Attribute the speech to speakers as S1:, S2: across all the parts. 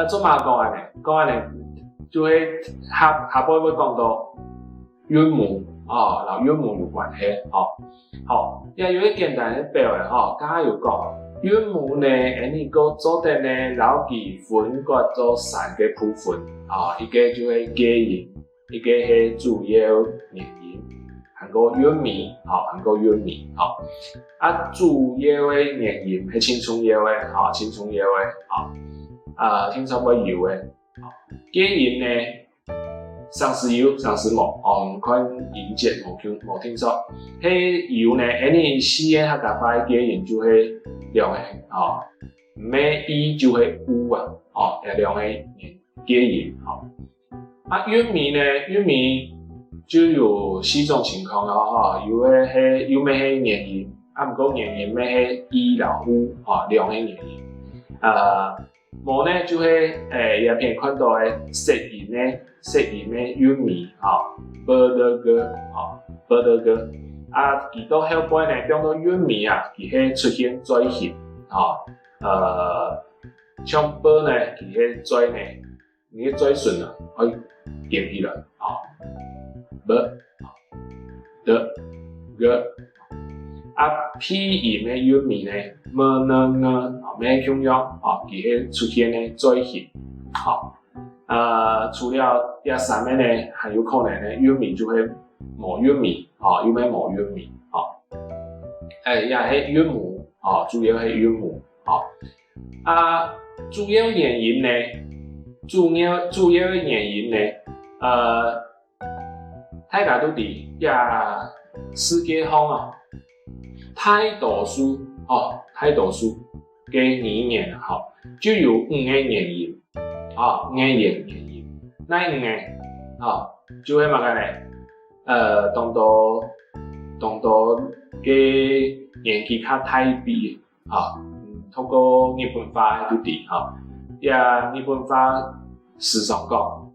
S1: 做嘛讲安尼？讲安尼就会下晡要讲到韵母哦，然后韵母有关系哦。好，也有一简单的表的吼，刚刚有讲韵母呢，你个做的呢，然后其分割做3个部分啊，一个就是基因，一个是主要原因，还个韵味，还个韵味，主要的原因是青春药的，青春药的，听说过油的，基因呢。上石油、上石木，唔款引荐无听说。迄油呢，你死个客家话基因就会量的，咩伊就会有啊，也量的基因，韵味呢，韵味就有4种情况咯，有的是有咩是原因，不过原因咩是伊老有，量的原因，无呢就会也片看到的食盐呢。食盐的韵味，波德哥，波德哥，其到后背呢，讲到韵味啊，其迄出现嘴型，像波呢，其迄嘴呢，你个嘴唇啊，可以点起来，波，德，哥，屁盐的韵味呢，么呢，咩中央，其迄出现的嘴型，除了这3个呢，还有可能呢，韵味就会无韵味，有咩无韵味，也是韵母，主要是韵母，主要原因呢，主要原因呢，大家都知，也世界上太多数嘅语言就有5个原因。5个原因，那5个就会乜嘅咧？當到嘅年紀較大啲透過日本話都啲也日本話時常講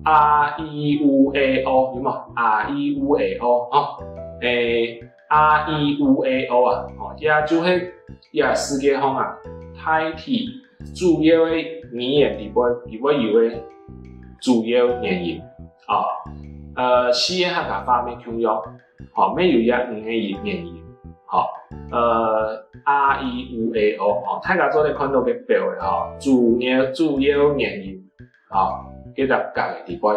S1: 啊 E U A O 有冇啊 E U A O 啊 E U A O 也就係也世界上太體主要的語言裡邊有的主要原因4個客家話咩通用咩有也5個原因R E U A O 大家做咧看到嘅表嘅主要原因其實隔嘅地方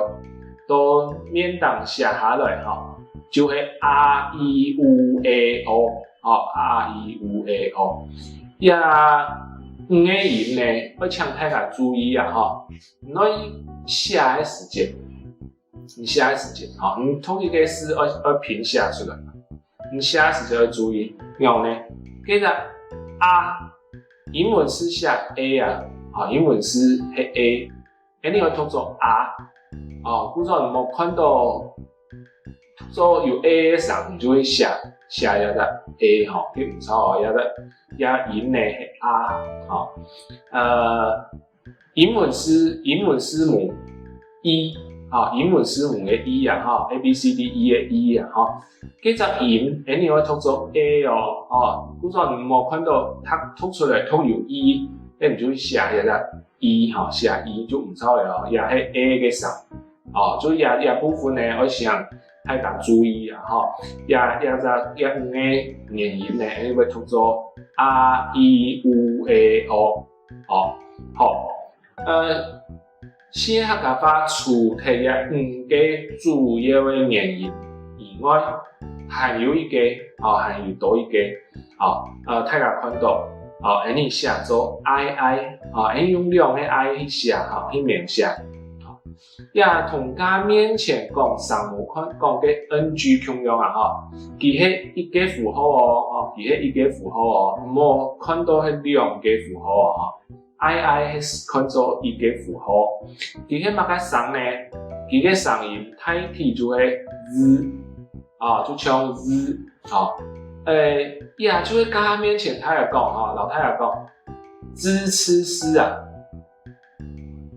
S1: 到面檔寫下來就係 R E U A O R E U A O 也5個音呢，要請大家注意你寫的時間，你同一個字要拼寫出來，你寫的時間要注意。然後呢，其實英文是寫 A 英文是 A， 你會讀作故作你冇看到做有 A 的上，你就會寫一個 A 佢唔錯也音呢係英文字母 E 英文字母嘅 E A B C D E 嘅 E 幾隻音你會讀做 A 故作你冇看到它讀出來都有 E， 你就會寫一個 E 寫 E 就唔錯嘅也係 A 嘅上所以也部分呢我想大家注意也5個原因呢你會讀做 R E U A O 4個客家話除咗5個主要的原因以外，還有一個還有多一個大家看到你寫做 I 你用2個 I 去寫去面寫也同家面前講上無看講嘅 NG 共用其係一個符號其係一個符號冇看到係2個符號I 係看做一個符號，其係乜嘅聲呢？其嘅聲音太體就係 Z 就像 Z 也就會家面前太太講老太太講支持師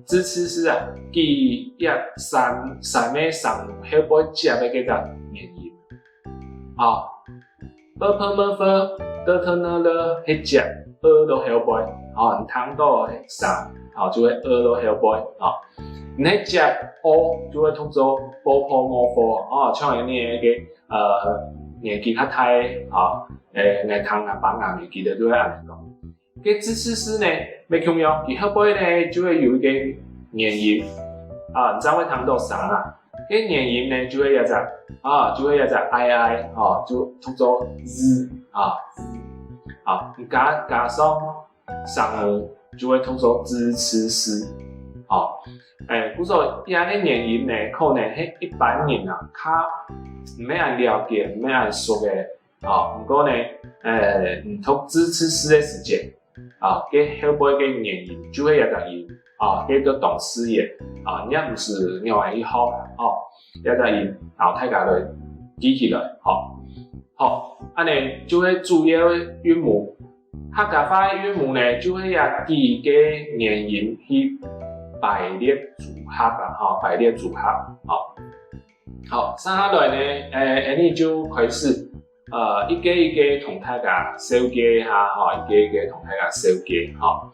S1: 支持師佢也三咩聲後背接嘅幾個原因不麼得特呢了係接到後背哦，你汤到上，哦就会饿到后背，哦，你那只乌就会通做波波摸波，哦，像你那个年纪较大啊，眼汤啊、绑啊，年纪的就会安尼讲。个支持师呢，袂重要，伊后背呢就会有一个粘液，啊，你知道会汤到上啊，个粘液呢就会一只啊，就会一只ai，哦，就通做日啊。啊，你加上上母就会通说支持师，哦，故说伊安尼原因呢，可能迄一般人啊，较唔免按了解，唔免按熟嘅，哦，不过呢，唔通支持师嘅时间，啊，给后背嘅原因就会有个因，啊，给个懂事业，啊，你也唔是另外一好，哦，有个因，然后大家来记起来，好。好，安尼就会主要韵母，客家话的韵母呢，就会呀几个原因去排列组合啊，哈，排列组合，好，好，接下来呢，你就开始一个一个同大家小解下，哈，一个一个同大家小解，哈，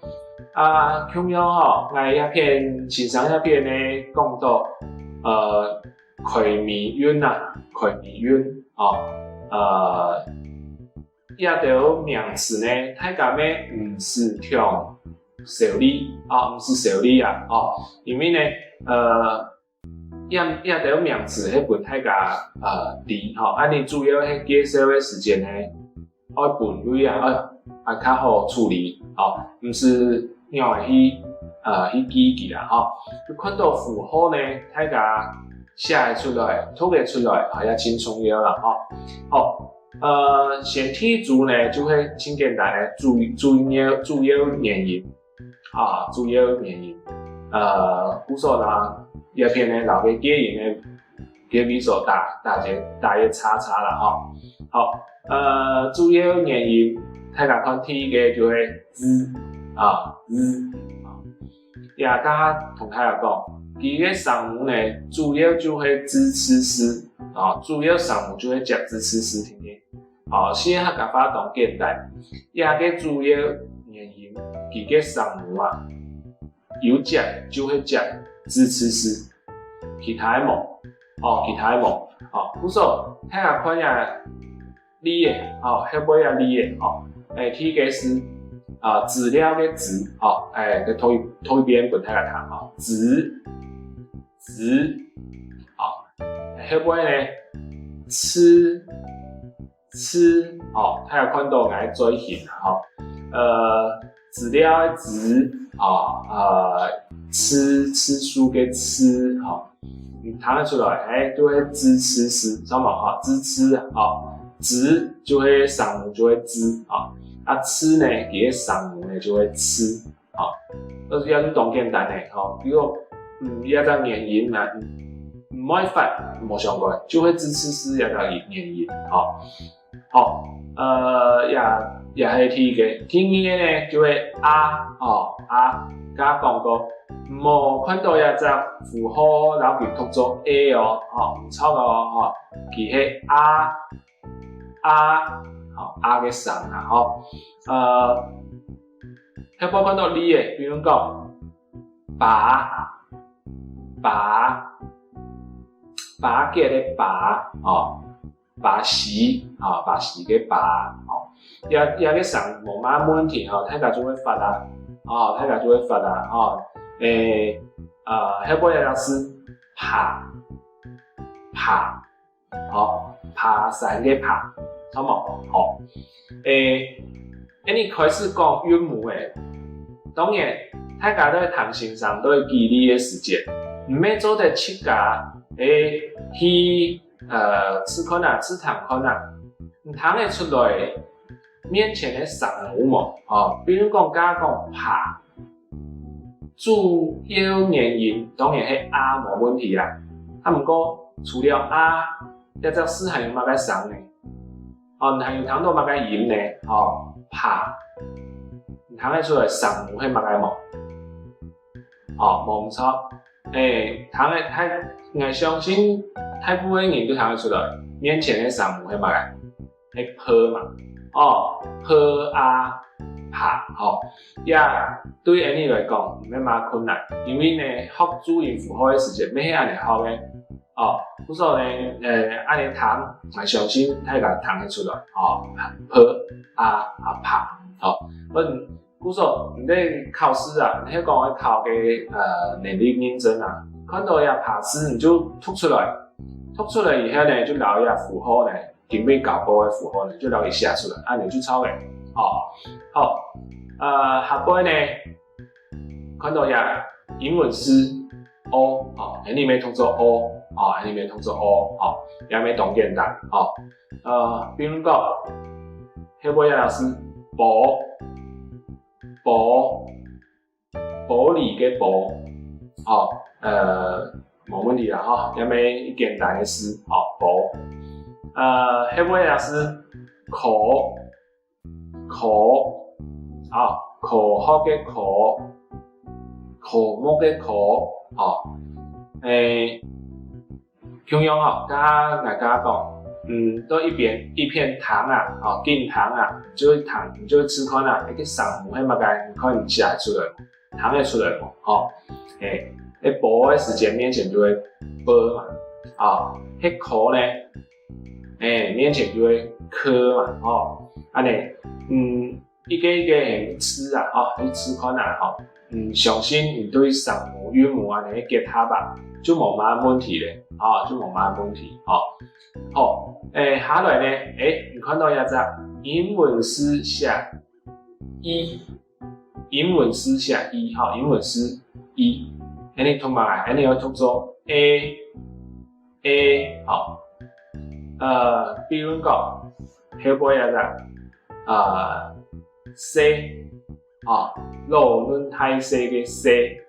S1: 咁樣哈，我一篇前上一篇呢講到開米韻啊，開米韻，哦。一條名詞呢，大家咩唔是聽小理啊，唔是小理啊，哦，因為呢，一條名詞係本大家啲，吼，安尼主要係介紹嘅時間呢，愛分類啊，較好處理，哦，唔是讓佢去記記啦，吼，你看到符號呢，大家寫出來，讀得出來，也真重要啦，吼，好。先天族呢就會很簡單的主要原因啊，主要原因古說啦，一篇呢老嘅經驗呢，給比所打一叉叉啦，哈，好，主要原因大家看第一個就係字啊，也家同大家講，佢嘅上母呢主要就係支持師啊，主要上母就係講支持師，聽聽。好，先客家話講簡單，也個主要原因，佢個上母啊，有講就會講支持師，其他冇，哦，其他冇，哦，不說客家看呀理嘅，哦，後尾呀理嘅，哦，第一個是資料嘅資，哦，個頭一邊本客家談，哦，資，哦，後尾呢吃，哦，大家看到我最型，哦，資料的資，吃書的吃，哦，你彈得出來，就會支持師，知道嗎？哈，支持，哦，支就會上母就會支，啊，吃呢，佢上母呢就會吃，都是要懂簡單的，比如，要個原因啊，唔可以發冇相關，就會支持師要個原因，好，也係第二個呢就會加講過，冇看到一隻符號，然後佢讀做 A 哦，唔錯哦，佢係嘅上啊，有冇看到呢嘅？比如講把嘅咧把，把洗嘅把，也個上冇乜問題，大家就會發啦，大家就會發啦，後尾有是爬，爬山嘅爬，好冇？你開始講韻母嘅，當然大家都係談性上都係記憶嘅時間，唔免做得七家去。吃看啊，吃糖看啊，你睇得出來面前的上母冇？比如講家講爬，主要原因當然係冇問題啦。不過除了一隻詩還有乜嘅上呢？你還有睇到乜嘅音呢？爬，你睇得出來上母係乜嘅冇？冇唔錯。我相信大部分人都睇得出來，面前嘅上母係乜嘅？係坡嘛，坡拍吼，也对安尼来讲唔免嘛困难，因为呢学注音符号的时阵，要安尼学的哦，故说呢安尼读嘛小心太甲读得出来哦，拍哦，故说你在考试啊，你讲要考个能力认证啊，看到呀拍字你就吐出来以后呢，就留一下符号呢，前面搞过的符号呢，就留一下出来，你就抄的哦。好，下摆呢，看到呀英文诗 O 哦，里面通做 O 哦，里面通做 O 哦，也没动简单哦。比如讲，下摆呀是玻璃嘅玻哦，冇问题啦哈，也没简单的诗哦，玻。下摆呀是口啊，科学嘅科，科目嘅科哦，同样哦，大家讲，都一片糖啊，哦，金糖啊，你就吃看啊，那个上目迄物个，你看你写出来，糖会出来无？哦，薄的时间面前就会波嘛，啊，迄科呢，面前就会科嘛，哦，安尼，一个去吃啊，去吃看啊，相信你对上目、韵母啊，你结合吧，就冇乜问题咧，就冇乜问题，好，下来呢，你看到一只英文诗写英文诗写英文诗你通埋，你要读做 A， 好，比如讲，下摆一只C， 路轮太细嘅 C，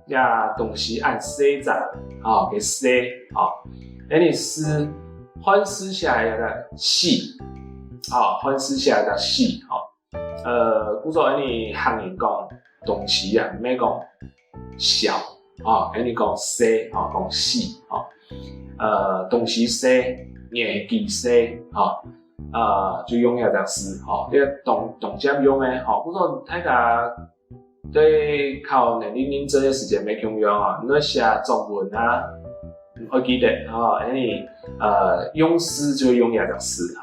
S1: 也同时按 C 字，嘅 C， 你诗换诗下来的细，换诗下来的细，故说你行人讲动词啊，唔免讲小，你讲 C， 讲细，动词 C， 年纪 C， 就用一只诗，这个动接用的，故说大家对考能力认证的时间没用你写中文啊，我记得你用诗就用一只诗，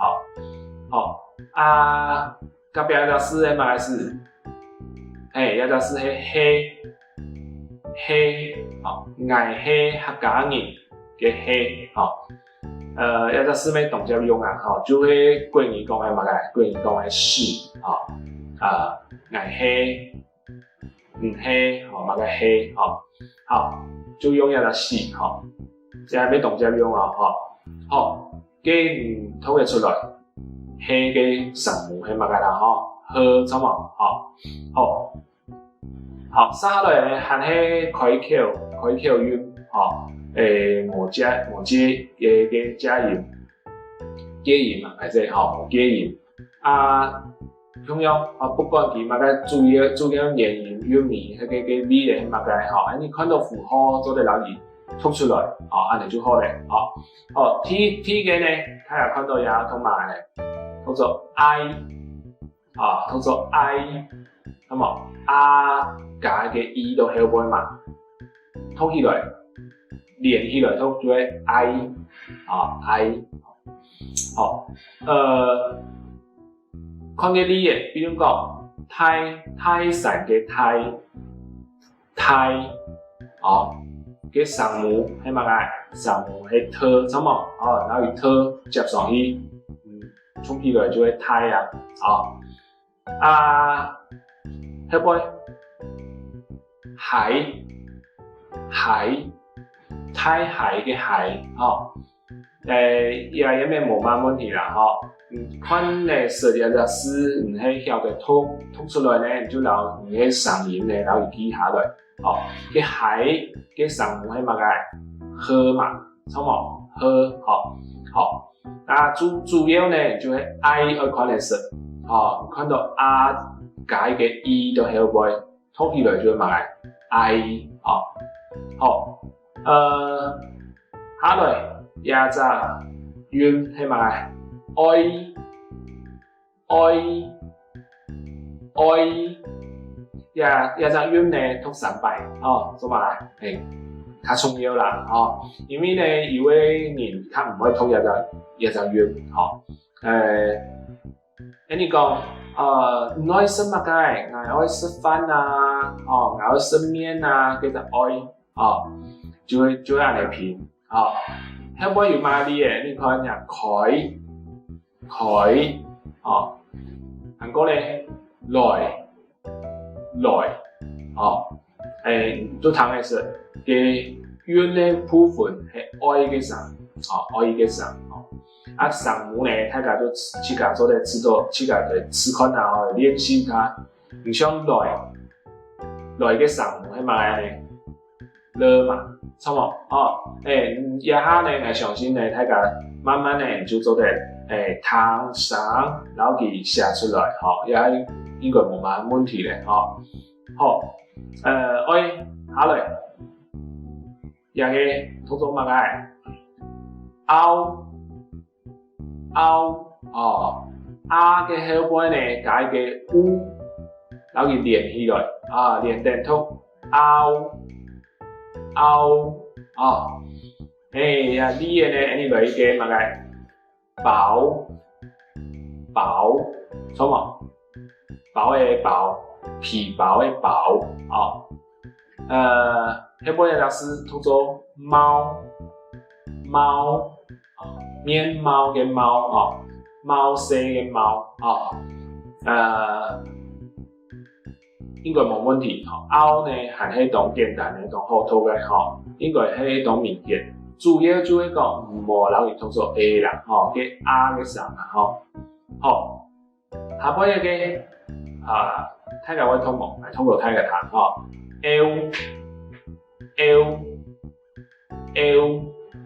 S1: 隔壁一只诗是嘛是，一只诗是黑，爱黑客家人嘅黑，一只诗咩动接用啊，就係貴語講嘅乜嘅，貴語講嘅是，愛黑，黑，乜嘅黑，好，就用一隻是，即係咩動接用啊，好，佢透嘅出來，黑嘅上目係乜嘅啦，喝什麼，好，下來咧係喺開口音，某接嘅加音嘛，係即係接音同樣不管佢乜嘅注意連音韻味，嗰個味咧乜嘅你看到符號做得留意突出來，安尼就好咧，T 嘅咧，睇下看到有同埋咧，叫做 I， 叫做 I， 咁加嘅 E 到後尾嘛，突起來。連起來都就會 I， 好，看到呢嘢，比如講泰山嘅泰，嘅上目係乜嘢？上目係特，什麼？然後以特接上去，衝起來就會泰啊，下擺海。太海嘅海，也咩冇乜問題啦，看咧設計嘅詩，你係曉得吐出來咧，就留你嘅上音咧，留記下來，嘅海嘅上目係乜嘅？喝嘛，錯冇？好，主要咧就係 I 去看咧實，看到 R 加嘅 E 到後尾，吐起來就係乜嘅 I， 好。下來也只韻係咪？愛愛也隻音呢讀300哦，做嘛啦？較重要啦哦，因為呢有的人較唔會讀也隻音哦。你講唔愛食乜嘅，我愛食飯啊，哦，我愛食麵啊，叫做愛哦，就會按嚟拼哦。後尾有乜嘢？你看呀，開哦，韓國咧來哦，都通嘅是嘅韻咧部分係愛嘅聲，愛嘅聲哦。啊，聲母呢，大家都自家做咧知道，自家嚟試看下哦，練習下。唔像來嘅聲母係乜嘢呢？了嘛，錯冇？哦，一下呢，我相信呢，大家慢慢呢就做得聽聲，然後佢寫出來，也應該冇乜問題咧，好，下來，也個讀做乜嘅？嘅後尾呢，加一個烏，然後佢連起來，連電讀呢個呢，你來一個乜嘅？薄，錯冇？薄嘅薄，皮薄嘅薄，後尾老師讀做貓，面貓嘅貓，貓舍嘅貓，應該冇問題。拗呢係喺當簡單嘅，當好讀嘅，應該係當明顯。主要就係講唔好留意讀做 A 啦，嘅 R 嘅聲啦，好，下尾一個大家會讀冇？係讀到大家彈L，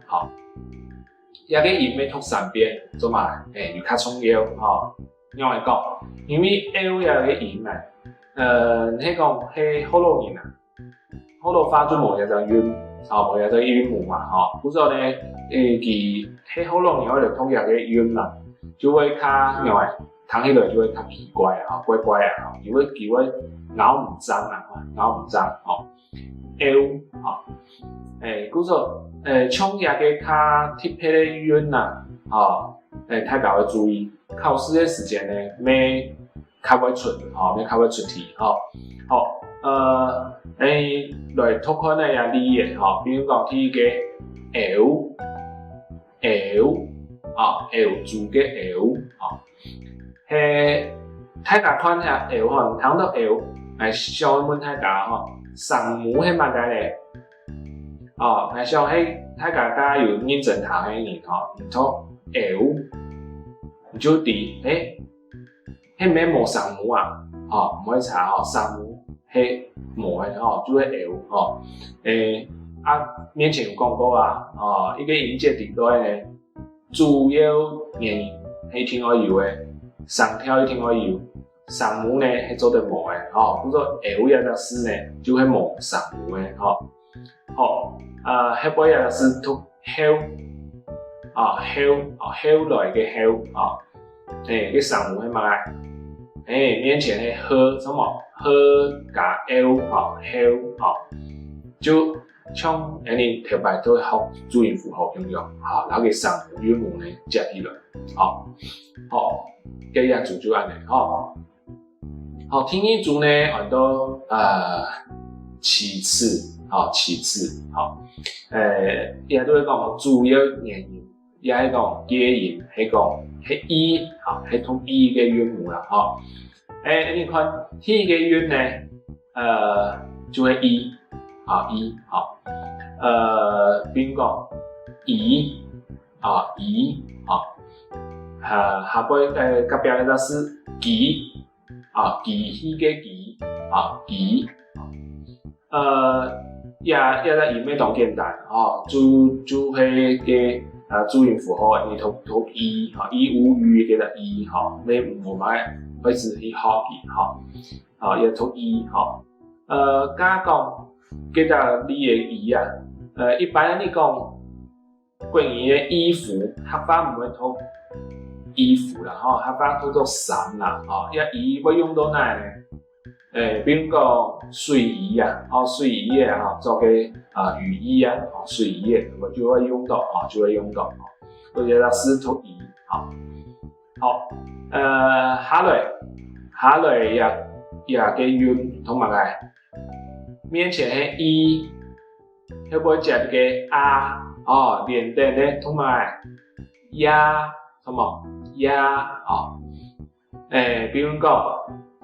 S1: 好，一個音要讀3遍，做嘛？又較重要，因為講，因為 L 有個音啊。係講係好多年啦，好多發出冇有隻音，冇有隻音母嘛，故所呢，佢係好多年我哋讀有個音啦，就會較因為聽起來就會較奇怪啊，怪怪啊，因為佢會咬唔正L 故所唱一個較貼切嘅音啦，大家要注意，考試嘅時間呢，咩？較會出，咩較會出題，來讀看呢也理嘅，比如講第一個 L 字嘅 L，大家看下 L，唔聽到 L，想問大家，聲母係乜嘢咧？想係大家有認真聽嘅人，唔讀 L， 就知係咩冇聲母啊？唔可以查聲母係冇嘅，就係 L 面前有講過啊，一個音節地帶呢，主要原因係聽我搖嘅，聲調聽我搖，聲母呢係做得冇嘅，咁所以 L 一隻字呢就係冇聲母嘅，後尾一隻字讀 hell 來嘅 hell 個聲母係乜？面前係喝什麼？喝加 L hell 就像你頭擺都學注音符號應用，然後個聲母韻母呢接起來，這樣組就安尼，聽一組呢我都其次，也都係講主要原因，也係講結音，係講係 E， 係同 E 嘅韻母啦，你看第一個韻呢，就係 E， 比如講姨，下邊隔壁嗰個是吉，喜嘅吉，吉，也個音咩當簡單，就係個注音符號，你讀 E， E 無語叫做 E， 你唔好買開始去學佢，也讀 E， 加講叫做你嘅 E 啊，一般你講關於嘅衣服，客家唔會讀衣服啦，客家讀做衫啦，一 E 會用到哪呢？比如讲睡衣啊，睡衣啊，做个雨衣啊，睡衣，我就会用到或者是拖衣，好，下来也个韵同埋个面前迄伊，会不会接一个啊？连带咧同埋呀，什么呀？比如讲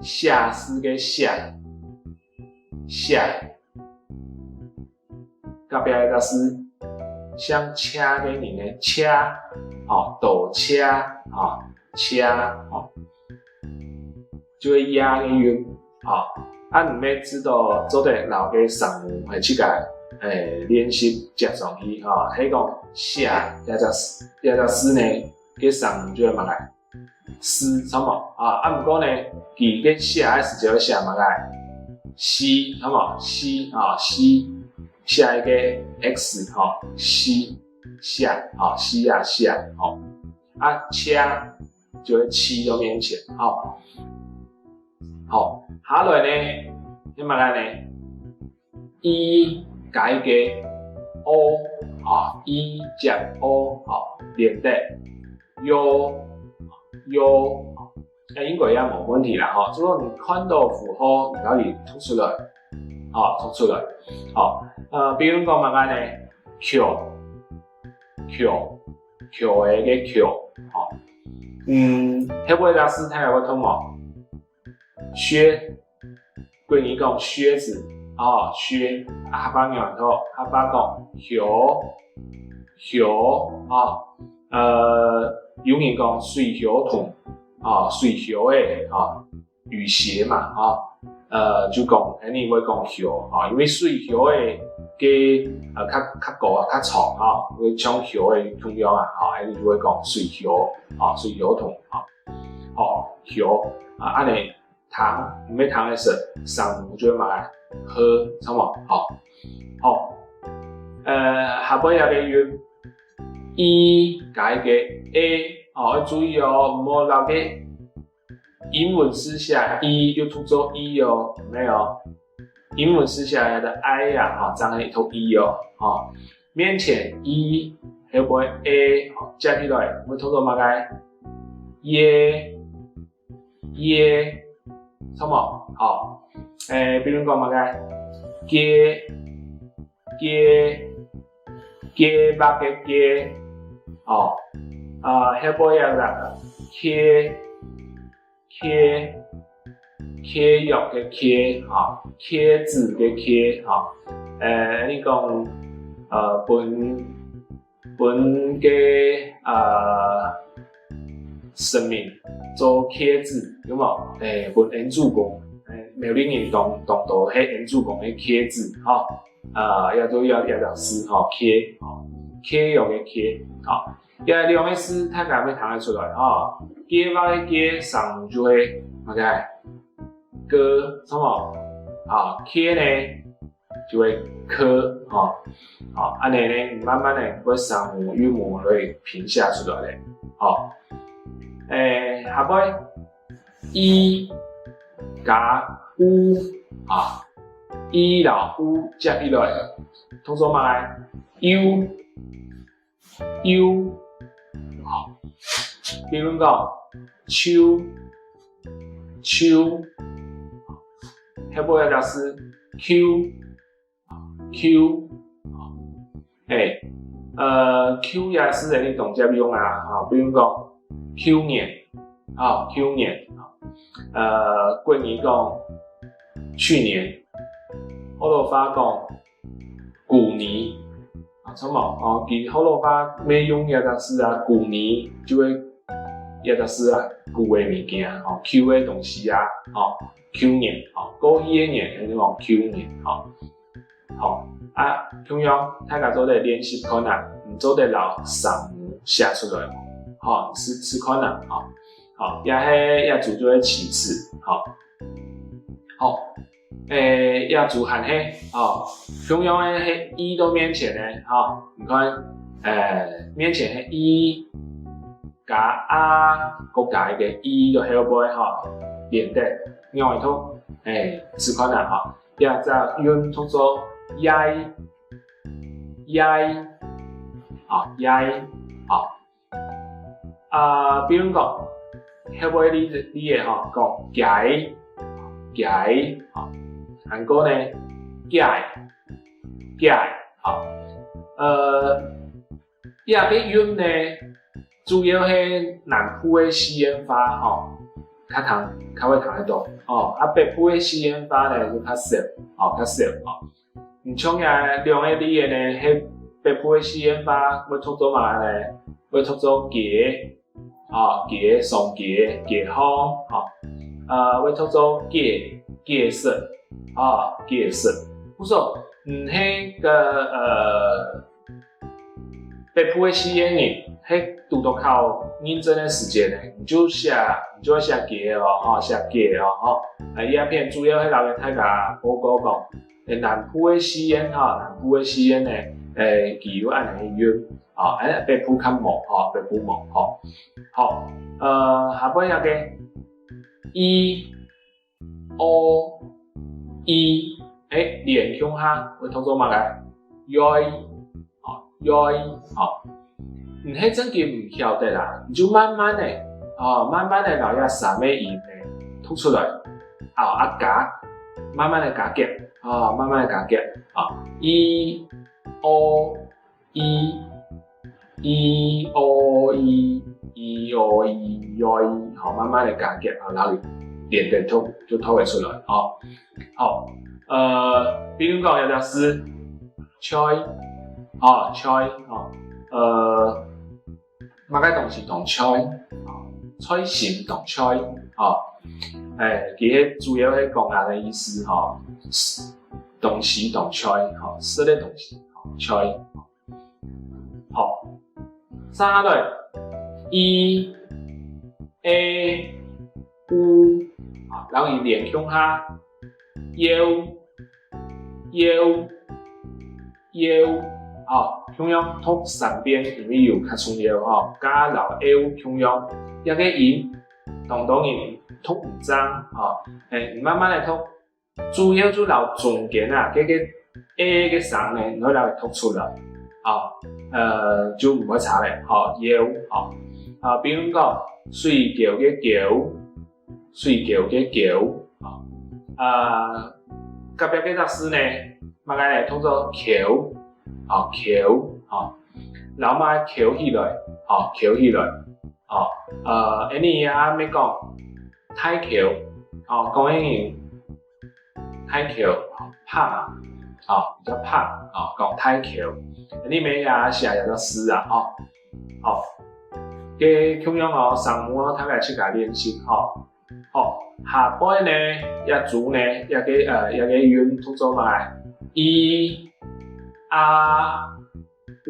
S1: 下是个下，隔壁就是像车个人的车，倒车，车，就会压个韵，唔要知道做得老嘅上午系去个练习接上去，迄讲写也只诗呢，嘅上午就会嘛个诗什么唔过呢，佢嘅写嘅时就写嘛个诗什么诗诗下一个 x 诗写写车就会骑到面前，好，下来呢，你嘛个呢？一加一个 o 一加 o 连带 u 英国也冇问题啦，如果你看到符号，你可以突出来，比如讲嘛个呢 q 的个 q， 迄尾老师睇下我通冇？靴，贵你讲靴子，靴，下巴鸟头，下巴讲靴，有人讲水靴筒，水靴的，雨鞋嘛，就讲，你会讲靴，因为水靴的较高较长，会像靴的同样你就会讲水靴，水靴筒，靴，安尼。糖唔要糖的时，上午就会买喝什么？下尾有个韵 ，e 加一个 a， 要注意唔好留个英文诗下 e 就读作 e 没有，英文诗下的 i 呀，长了一头 e 面前 e 下尾 a 加起来会读作嘛个耶。什么？比如讲嘛个，鸡肉嘅鸡，下尾也啦，茄肉嘅茄，茄子嘅茄，你讲本嘅生命做茄子，有冇？本原主公，苗栗人当到迄原主公嘅茄子，也都要诗，茄肉嘅茄，也两个诗，大家要谈得出来，鸡肉嘅鸡上就会乜嘅歌什么，茄呢就会科，安尼呢慢慢的会上韵母会评下出来咧，下尾一加乌一然乌接起来，通做嘛来 u， 比如讲秋，下尾就是 q， q 也是人哋同接用比如讲 Q 年，过年讲去年，好多话讲古年，什么？其好多话没用也就是古年就会也就是旧的物件，Q 的东西Q 年，过去的年就讲 Q 年，同样大家做啲练习看唔做得老上午写出来。是看也做做其次，也做含同样迄一到面前咧，你看面前迄一加啊，佮加一个一就下尾连带，另外头此款啦吼，也则韵读做耶耶，耶，比如讲，后尾你会讲解解，韩国呢解解，伊个韵呢，主要是南部的西烟花较会读得到北部的西烟花呢就较少较少唔像两个字的呢，迄北部的西烟花要读做嘛呢？要读做茄茄松茄茄香要读做芥色芥色，我说迄个北部的西烟人，迄拄到靠认真的时间呢，你就要写茄写茄伊阿片主要迄老人太甲报告讲，南部的西烟南部的西烟呢，具有安尼韵北部较无北部无下尾那个一、o、一，连向下会读做嘛个？你迄阵个唔晓得啦，你就慢慢的把遐三个音呢吐出来，夹，慢慢的夹夹，慢慢的夹夹，e o e e o e e o e o e， 慢慢的夹夹，然后连连吐就吐会出来比如讲有条诗，choi， 马个东西同 choi， 菜心同 choi， 其实主要是讲下的意思东西同 choi， 吃的东西choi， 三类 e a u， 然后伊连向下 u 中央读三遍，因为有较重要加老 L 中央，一个音当然读唔脏慢慢来读，主要就留中间个 A 个声呢，你可以读出来就唔会差咧腰比如讲睡觉嘅觉，睡觉嘅觉隔壁嗰只诗呢，马个来读做桥。桥然后嘛桥起来桥起来你啊咩讲太桥讲英太桥拍比较拍讲太桥你咩啊写有个诗嘅中央上午他来去甲练习下摆呢一组呢一个韵读做嘛一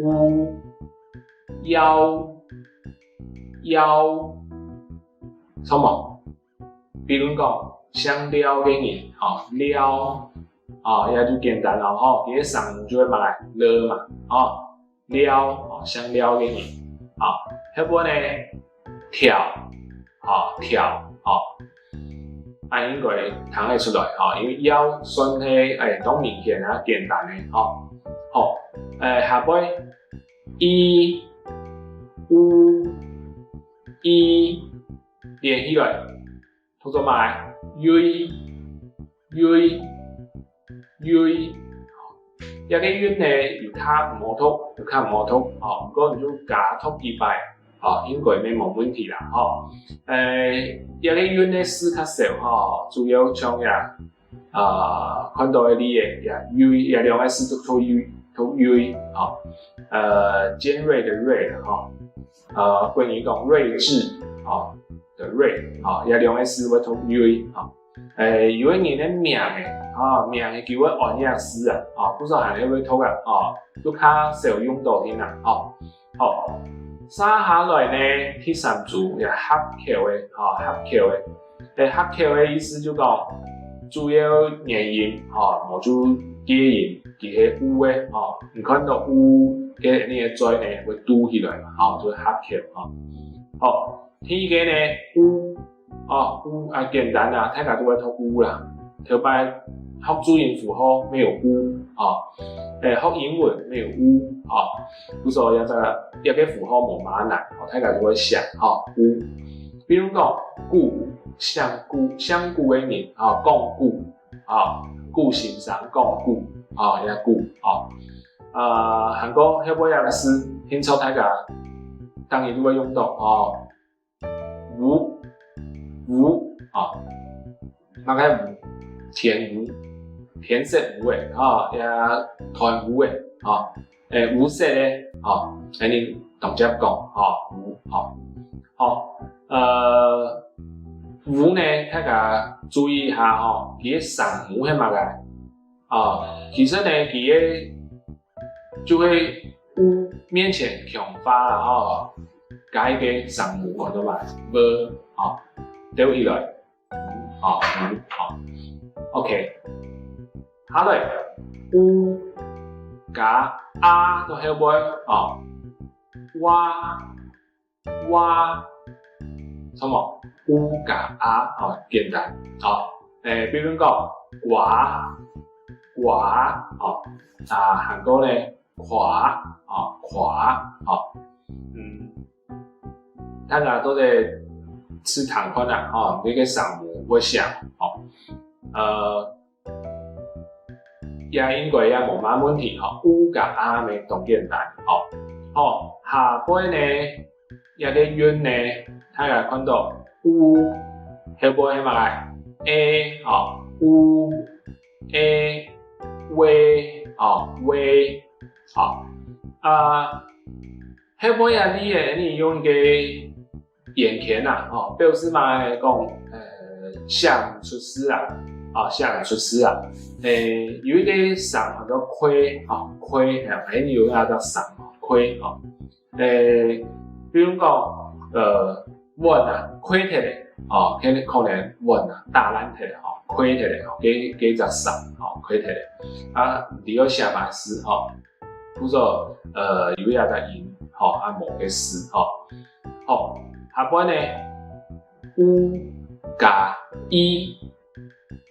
S1: u 腰什么？比如讲想了嘅人了也就简单啦其实上就会买了嘛了想了嘅人后尾呢跳跳应该弹得出来因为腰算係當明顯簡單嘅下尾一、u、一連起來，讀做埋銳，一個韻呢有較唔好讀，不過你就加讀幾擺應該冇問題啦一個韻呢詩較少主要像看到的你銳兩個詩都讀銳尖锐的锐關於講睿智的睿也兩個詩會讀銳有個人的名名叫我按樣詩不知道係咪會讀都較少用到啲啦三下來呢第三組也合口的合口的意思就講主要原因冇就結音其實有的你看到有嘅呢個嘴呢會嘟起來嘛就會合口第一個呢有簡單啦大家都會讀有啦特别学注音符号没有乌啊，学英文没有乌啊，比如说一个符号无马难，大家就会想乌。比如讲故香菇的人讲故故形上讲故遐故韩国迄尾仔个诗，清楚大家当然都会用到无那个无填色无诶也团无诶无色咧安尼同接讲无无呢，大家注意一下伊个上无迄物个其实呢，伊个就会乌面前强化啦加一个上无看到嘛，无丢起来OK， 下来乌加都后尾哇什么乌加简单比如讲韩国咧垮大家都在吃糖款那个上无会想也因为也无啥问题乌加咪同简单下尾呢一个韵呢，大家看到乌后尾迄嘛乌喂后尾你用一个眼前表示嘛讲想出师想出师有一个上叫亏你有那叫上亏比如讲稳亏起来可能稳大烂起来亏起来给只上亏起来你要写嘛诗比如说有一个音某个诗下半呢乌加一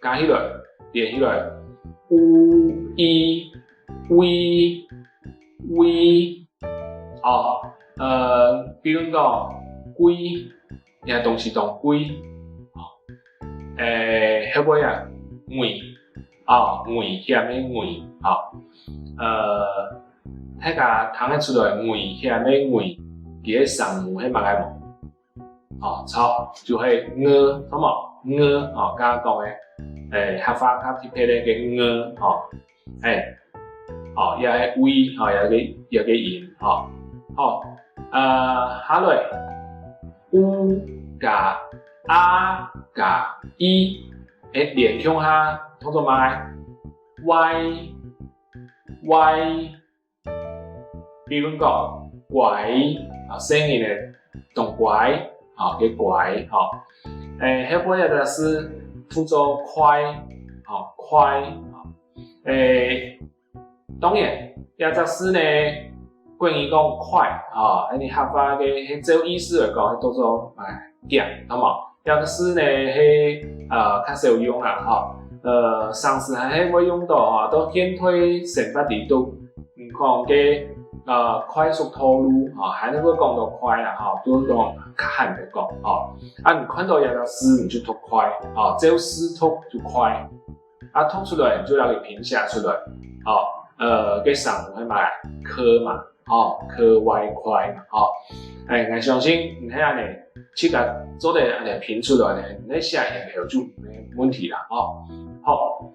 S1: 加起来连起来乌一微比如讲龟也东西当龟后尾尾险的尾大家听得出来尾险的尾伊个上无迄物个无操就是什么刚刚讲的合法较匹配的个也个微也个音下来乌加加一连向下通做嘛歪比如讲拐声音的动拐个拐后尾的是辅助快当然也只是呢关于讲快你合法的照意思来讲叫做点好嘛也个是呢较少用啦上次还会用到都减退成发力度看嘅快速透露还能够讲到快啦就是讲较罕的讲你看到有个诗你就读快只有诗读就快读出来你就要给评下出来给上会嘛科嘛科歪快嘛我相信你睇下呢去个做得安尼评出来呢你写也没有就没问题啦好